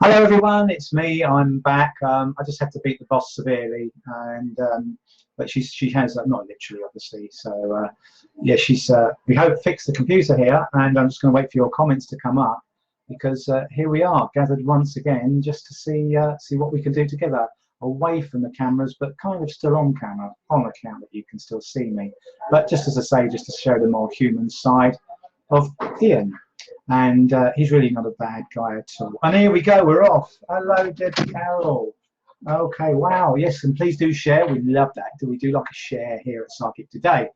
Hello everyone, it's me. I'm back. I just had to beat the boss severely, and but she has not literally, obviously. So yeah, she's we hope fixed the computer here, and I'm just going to wait for your comments to come up because here we are gathered once again just to see what we can do together, away from the cameras, but kind of still on camera, on account that you can still see me. But just as I say, just to show the more human side of Ian. And he's really not a bad guy at all. And here we go, we're off. Hello, Debbie Carroll. Okay, wow, yes, and please do share. We love that. Do we do like a share here at Psychic Today?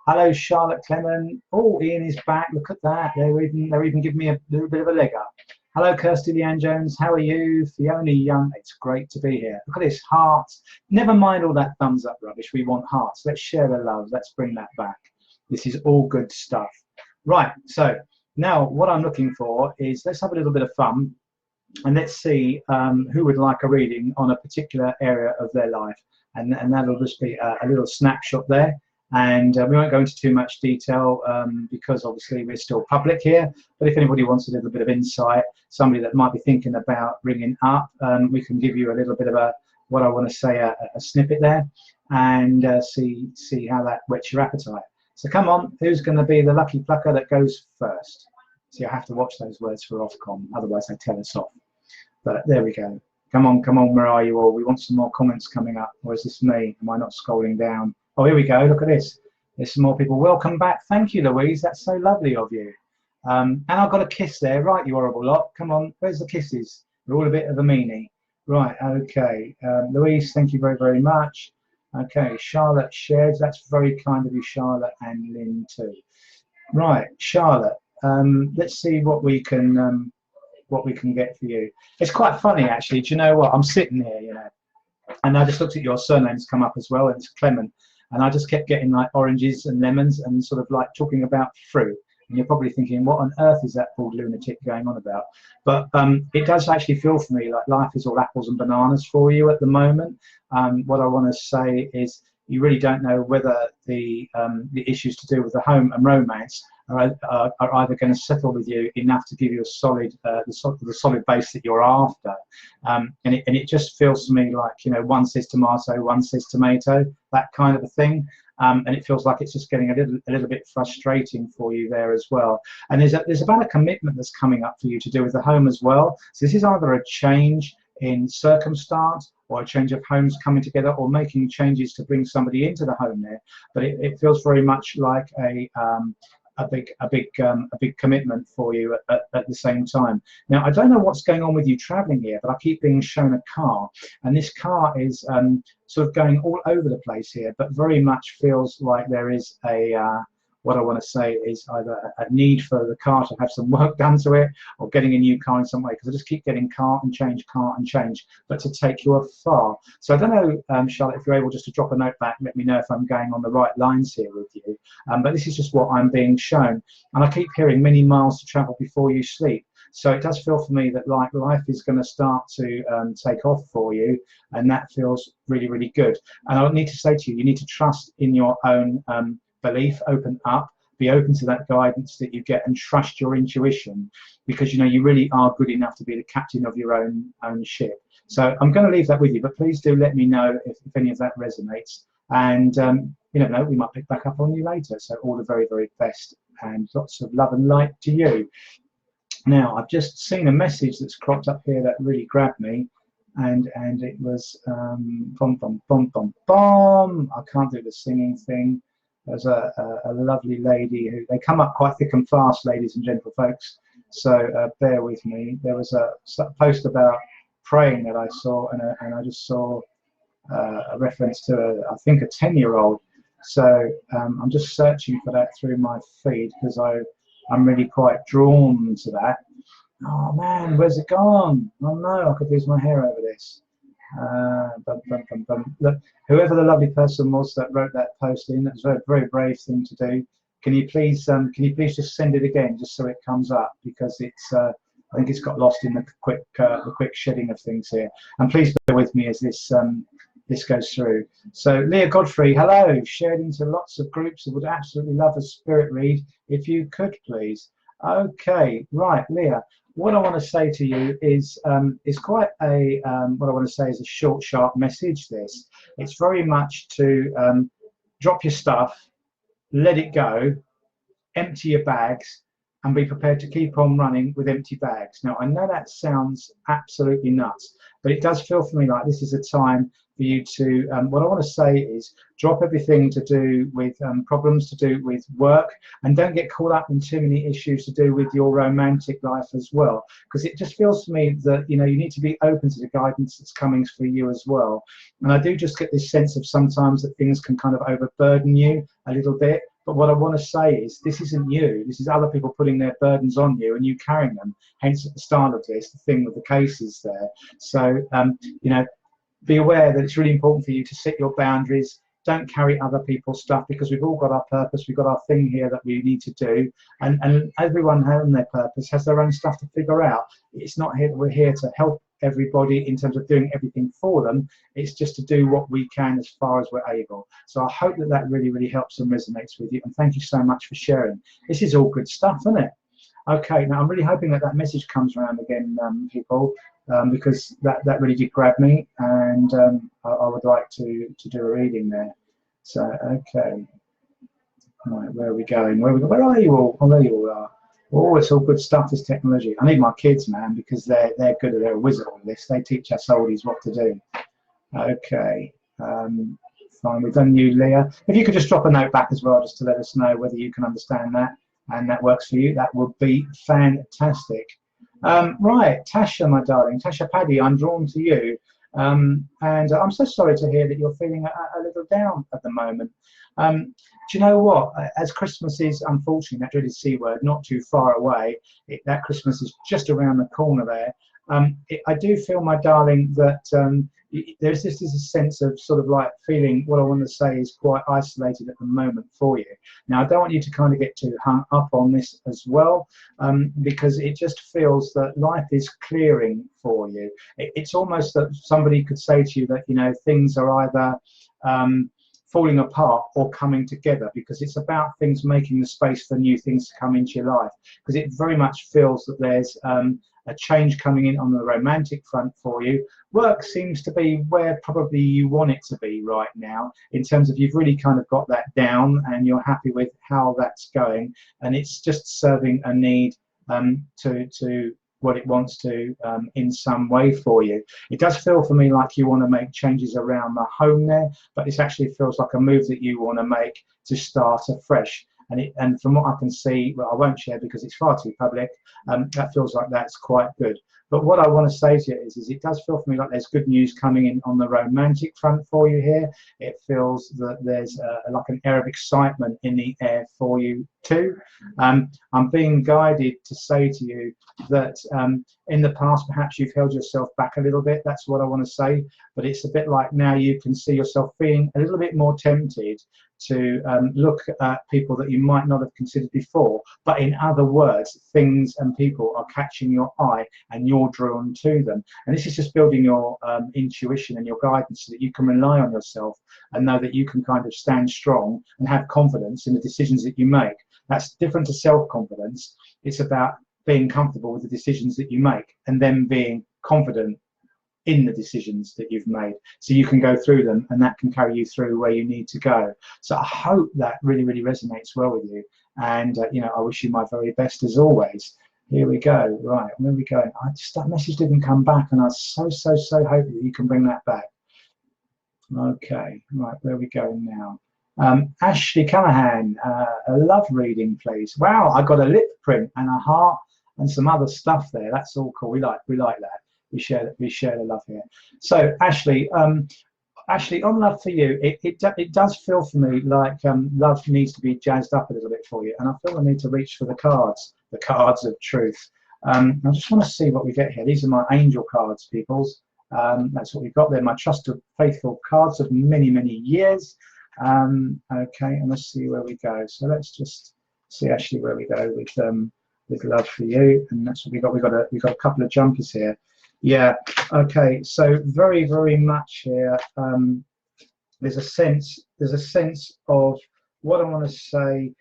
Hello, Charlotte Clement. Oh, Ian is back. Look at that. They're even giving me a little bit of a leg up. Hello, Kirsty Leanne Jones. How are you? Fiona Young. It's great to be here. Look at this, hearts. Never mind all that thumbs up rubbish. We want hearts. Let's share the love. Let's bring that back. This is all good stuff. Right, so now what I'm looking for is let's have a little bit of fun and let's see who would like a reading on a particular area of their life, and that'll just be a little snapshot there, and we won't go into too much detail because obviously we're still public here, but if anybody wants a little bit of insight, somebody that might be thinking about ringing up, we can give you a little bit of what I want to say, a snippet there, and see how that whets your appetite. So come on, who's going to be the lucky plucker that goes first? See, I have to watch those words for Ofcom, otherwise they tell us off. But there we go. Come on, where are you all? We want some more comments coming up. Or is this me? Am I not scrolling down? Oh, here we go. Look at this. There's some more people. Welcome back. Thank you, Louise. That's so lovely of you. And I've got a kiss there. Right, you horrible lot. Come on. Where's the kisses? They're all a bit of a meanie. Right, okay. Louise, thank you very, very much. Okay, Charlotte shared. That's very kind of you, Charlotte, and Lynn too. Right, Charlotte. Let's see what we can get for you. It's quite funny, actually. Do you know what? I'm sitting here, you know, and I just looked at your surnames come up as well, and it's Clement, and I just kept getting like oranges and lemons and sort of like talking about fruit. And you're probably thinking, what on earth is that bald lunatic going on about? But it does actually feel for me like life is all apples and bananas for you at the moment. What I want to say is you really don't know whether the issues to do with the home and romance are either going to settle with you enough to give you a solid, the solid base that you're after. And it just feels to me like, you know, one says tomato, one says tomato, that kind of a thing. And it feels like it's just getting a little bit frustrating for you there as well. And there's about a commitment that's coming up for you to do with the home as well. So this is either a change in circumstance or a change of homes coming together or making changes to bring somebody into the home there. But it feels very much like a big commitment for you at the same time. Now, I don't know what's going on with you traveling here, but I keep being shown a car, and this car is sort of going all over the place here, but very much feels like there is what I want to say is either a need for the car to have some work done to it, or getting a new car in some way, because I just keep getting car and change, but to take you afar. So I don't know, Charlotte, if you're able just to drop a note back, let me know if I'm going on the right lines here with you. But this is just what I'm being shown. And I keep hearing many miles to travel before you sleep. So it does feel for me that like life is going to start to take off for you, and that feels really, really good. And I need to say to you, you need to trust in your own belief, open up, be open to that guidance that you get, and trust your intuition, because you know you really are good enough to be the captain of your own ship. So I'm going to leave that with you, but please do let me know if any of that resonates, and you don't know, we might pick back up on you later. So all the very, very best, and lots of love and light to you. Now, I've just seen a message that's cropped up here that really grabbed me, and it was bom bom bom bom bom. I can't do the singing thing. There's a lovely lady who, they come up quite thick and fast, ladies and gentlefolks, so bear with me. There was a post about praying that I saw, and I just saw a reference to, I think, a 10-year-old. So I'm just searching for that through my feed, because I'm really quite drawn to that. Oh man, where's it gone? Oh no, I could lose my hair over this. Look, whoever the lovely person was that wrote that post in, that's a very, very brave thing to do. Can you please just send it again, just so it comes up, because it's I think it's got lost in the quick shedding of things here. And please bear with me as this goes through. So Leah Godfrey, hello, shared into lots of groups that would absolutely love a spirit read. If you could please. Okay, right, Leah. what I want to say to you is quite a what I want to say is a short, sharp message. This it's very much to drop your stuff, let it go, empty your bags, and be prepared to keep on running with empty bags. Now, I know that sounds absolutely nuts, but it does feel for me like this is a time for you to, what I want to say is drop everything to do with problems to do with work, and don't get caught up in too many issues to do with your romantic life as well, because it just feels to me that, you know, you need to be open to the guidance that's coming for you as well. And I do just get this sense of sometimes that things can kind of overburden you a little bit. But what I want to say is this isn't you. This is other people putting their burdens on you and you carrying them. Hence, at the start of this, the thing with the cases there. So, you know, be aware that it's really important for you to set your boundaries. Don't carry other people's stuff, because we've all got our purpose. We've got our thing here that we need to do. And everyone has their purpose, has their own stuff to figure out. It's not here that we're here to help everybody in terms of doing everything for them. It's just to do what we can as far as we're able. So I hope that that really, really helps and resonates with you. And thank you so much for sharing. This is all good stuff, isn't it? Okay, now I'm really hoping that that message comes around again, people, because that really did grab me, and I would like to do a reading there. So, okay. Right, where are we going? Where are you all? Oh, there you all are. Oh, it's all good stuff, this technology. I need my kids, man, because they're good. They're a wizard on this. They teach us oldies what to do. Okay. Fine. We've done you, Leah. If you could just drop a note back as well, just to let us know whether you can understand that and that works for you, that would be fantastic. Right, Tasha, my darling, Tasha Paddy, I'm drawn to you. And I'm so sorry to hear that you're feeling a little down at the moment. Do you know what? As Christmas is, unfortunately, that dreaded C word, not too far away, that Christmas is just around the corner there. I do feel, my darling, that there's this is a sense of sort of like feeling, what I want to say is quite isolated at the moment for you. Now, I don't want you to kind of get too hung up on this as well, because it just feels that life is clearing for you. It's almost that somebody could say to you that, you know, things are either falling apart or coming together, because it's about things making the space for new things to come into your life, because it very much feels that there's a change coming in on the romantic front for you. Work seems to be where probably you want it to be right now, in terms of you've really kind of got that down and you're happy with how that's going, and it's just serving a need to what it wants to in some way for you. It does feel for me like you want to make changes around the home there, but this actually feels like a move that you want to make to start afresh. And from what I can see, well, I won't share because it's far too public, that feels like that's quite good. But what I want to say to you is it does feel for me like there's good news coming in on the romantic front for you here. It feels that there's like an air of excitement in the air for you too. I'm being guided to say to you that in the past, perhaps you've held yourself back a little bit. That's what I want to say. But it's a bit like now you can see yourself feeling a little bit more tempted to look at people that you might not have considered before. But in other words, things and people are catching your eye and you're drawn to them. And this is just building your intuition and your guidance so that you can rely on yourself and know that you can kind of stand strong and have confidence in the decisions that you make. That's different to self-confidence. It's about being comfortable with the decisions that you make and then being confident in the decisions that you've made, so you can go through them and that can carry you through where you need to go. So I hope that really, really resonates well with you, and you know, I wish you my very best as always. Here we go. Right, where are we going? That message didn't come back, and I so hope that you can bring that back. Okay, right, where are we going now? Ashley Callahan, a love reading, please. Wow, I got a lip print and a heart and some other stuff there. That's all cool. We like that. We share the love here. So Ashley, Ashley, on love for you, it does feel for me like love needs to be jazzed up a little bit for you, and I feel I need to reach for the cards of truth. I just want to see what we get here. These are my angel cards, peoples. That's what we've got there. My trusted, faithful cards of many years. Okay, and let's see where we go. So let's just see, Ashley, where we go with love for you, and that's what we got. We've got a couple of jumpers here. Yeah. Okay. So very much here. There's a sense of what I want to say.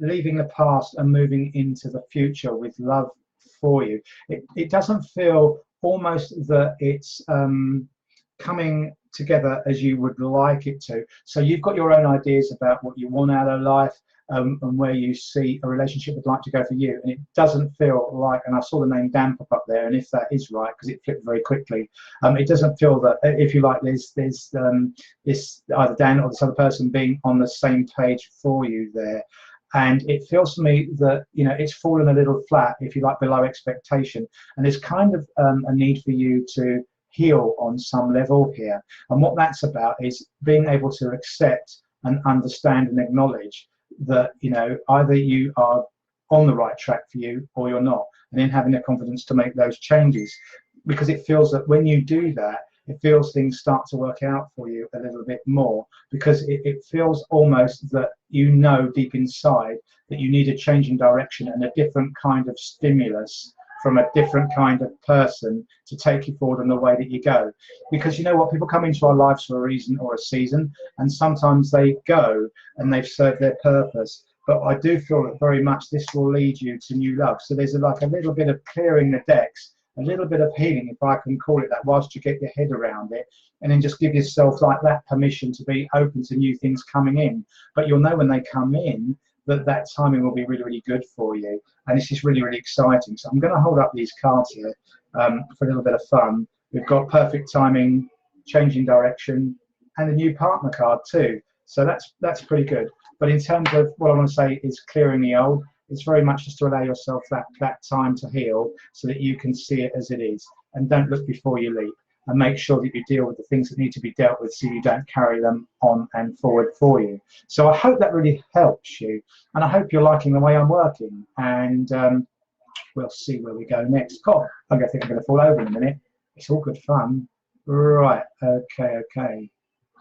Leaving the past and moving into the future with love for you. It doesn't feel almost that it's coming together as you would like it to. So you've got your own ideas about what you want out of life, and where you see a relationship would like to go for you, and it doesn't feel like, and I saw the name Dan pop up there, and if that is right, because it flipped very quickly, it doesn't feel that, if you like, there's this either Dan or this other person being on the same page for you there. And it feels to me that, you know, it's fallen a little flat, if you like, below expectation, and there's kind of a need for you to heal on some level here. And what that's about is being able to accept and understand and acknowledge that, you know, either you are on the right track for you or you're not, and then having the confidence to make those changes, because it feels that when you do that, it feels things start to work out for you a little bit more, because it feels almost that, you know, deep inside that you need a change in direction and a different kind of stimulus from a different kind of person to take you forward in the way that you go. Because you know what, people come into our lives for a reason or a season, and sometimes they go and they've served their purpose. But I do feel that very much this will lead you to new love. So there's like a little bit of clearing the decks, a little bit of healing, if I can call it that, whilst you get your head around it, and then just give yourself like that permission to be open to new things coming in. But you'll know when they come in that timing will be really, really good for you, and this is really, really exciting. So I'm going to hold up these cards here for a little bit of fun. We've got perfect timing, changing direction, and a new partner card too. So that's pretty good. But in terms of what I want to say is clearing the old, it's very much just to allow yourself that time to heal, so that you can see it as it is, and don't look before you leap, and make sure that you deal with the things that need to be dealt with, so you don't carry them on and forward for you. So I hope that really helps you, and I hope you're liking the way I'm working, and we'll see where we go next. God, I think I'm going to fall over in a minute. It's all good fun. Right, okay.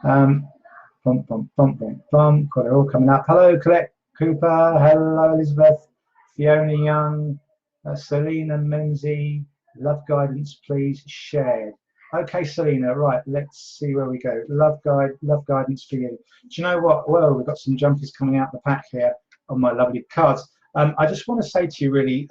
Bum, bum, bum, bum, bum. Got it all coming up. Hello, Colette Cooper. Hello, Elizabeth. Fiona Young. Selena Menzie. Love guidance, please. Shared. Okay, Selena. Right. Let's see where we go. Love guidance for you. Do you know what? Well, we've got some jumpies coming out the pack here on my lovely cards. I just want to say to you, really,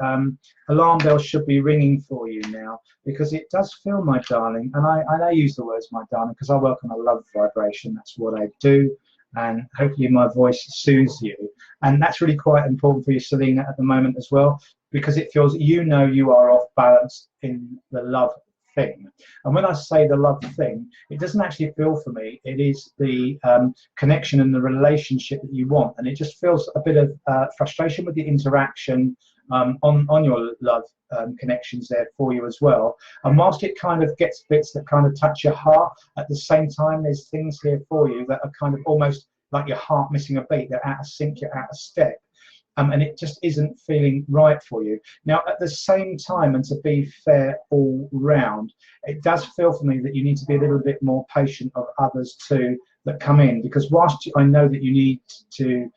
alarm bells should be ringing for you now, because it does feel, my darling, and I use the words my darling because I work on a love vibration. That's what I do, and hopefully my voice soothes you, and that's really quite important for you, Selena, at the moment as well, because it feels, you know, you are off balance in the love thing. And when I say the love thing, it doesn't actually feel, for me, it is the connection and the relationship that you want, and it just feels a bit of frustration with the interaction on your love connections there for you as well. And whilst it kind of gets bits that kind of touch your heart, at the same time there's things here for you that are kind of almost like your heart missing a beat. They're out of sync, you're out of step. And it just isn't feeling right for you. Now, at the same time, and to be fair all round, it does feel for me that you need to be a little bit more patient of others too that come in, because whilst I know that you need to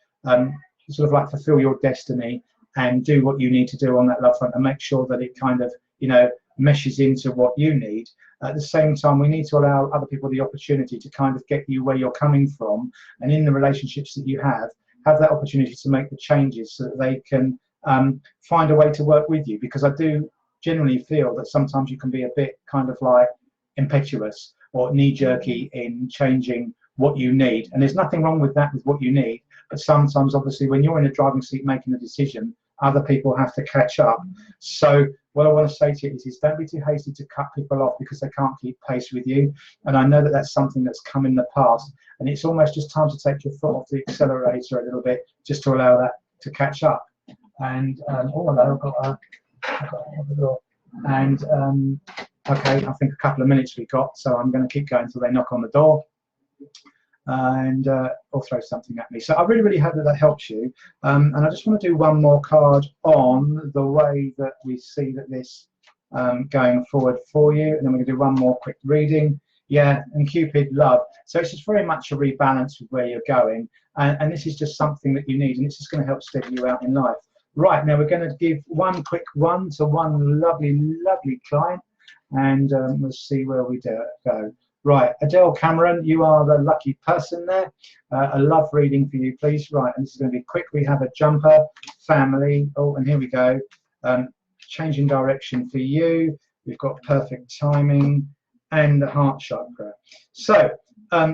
sort of like fulfill your destiny and do what you need to do on that love front and make sure that it kind of, you know, meshes into what you need, at the same time we need to allow other people the opportunity to kind of get you where you're coming from, and in the relationships that you have that opportunity to make the changes so that they can find a way to work with you. Because I do generally feel that sometimes you can be a bit kind of like impetuous or knee-jerky in changing what you need, and there's nothing wrong with that, with what you need, but sometimes obviously when you're in a driving seat making a decision, other people have to catch up. So what I want to say to you is don't be too hasty to cut people off because they can't keep pace with you. And I know that that's something that's come in the past, and it's almost just time to take your foot off the accelerator a little bit, just to allow that to catch up. And oh hello, I've got another door. And okay, I think a couple of minutes we got, so I'm going to keep going until they knock on the door and or throw something at me. So I really, really hope that helps you. And I just want to do one more card on the way that we see that this going forward for you, and then we're going to do one more quick reading. Yeah, and Cupid love. So it's just very much a rebalance with where you're going, and this is just something that you need, and it's just going to help steady you out in life. Right, now we're going to give one quick one to one lovely, lovely client, and we'll see where we go. Right, Adele Cameron, you are the lucky person there. A love reading for you, please. Right, and this is going to be quick. We have a jumper, family. Oh, and here we go. changing direction for you. We've got perfect timing and the heart chakra. So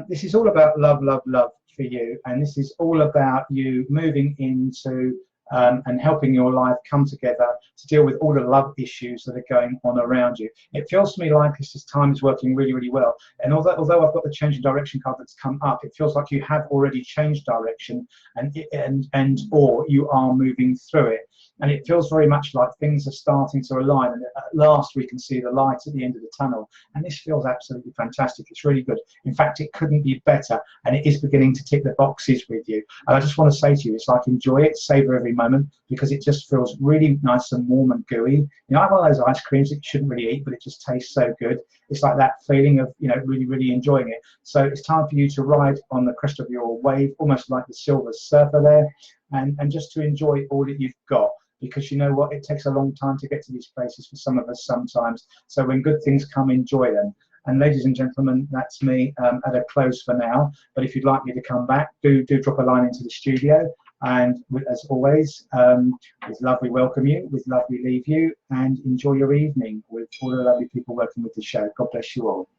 this is all about love, love, love for you, and this is all about you moving into and helping your life come together to deal with all the love issues that are going on around you. It feels to me like this time is working really, really well. And although I've got the change in direction card that's come up, it feels like you have already changed direction and or you are moving through it. And it feels very much like things are starting to align, and at last we can see the light at the end of the tunnel. And this feels absolutely fantastic. It's really good. In fact, it couldn't be better, and it is beginning to tick the boxes with you. And I just want to say to you, it's like, enjoy it, savor every moment, because it just feels really nice and warm and gooey. You know, I have one of those ice creams that you shouldn't really eat, but it just tastes so good. It's like that feeling of, you know, really, really enjoying it. So it's time for you to ride on the crest of your wave, almost like the Silver Surfer there, and just to enjoy all that you've got. Because you know what, it takes a long time to get to these places for some of us sometimes. So when good things come, enjoy them. And ladies and gentlemen, that's me at a close for now. But if you'd like me to come back, do drop a line into the studio. And as always, with love we welcome you, with love we leave you, and enjoy your evening with all the lovely people working with the show. God bless you all.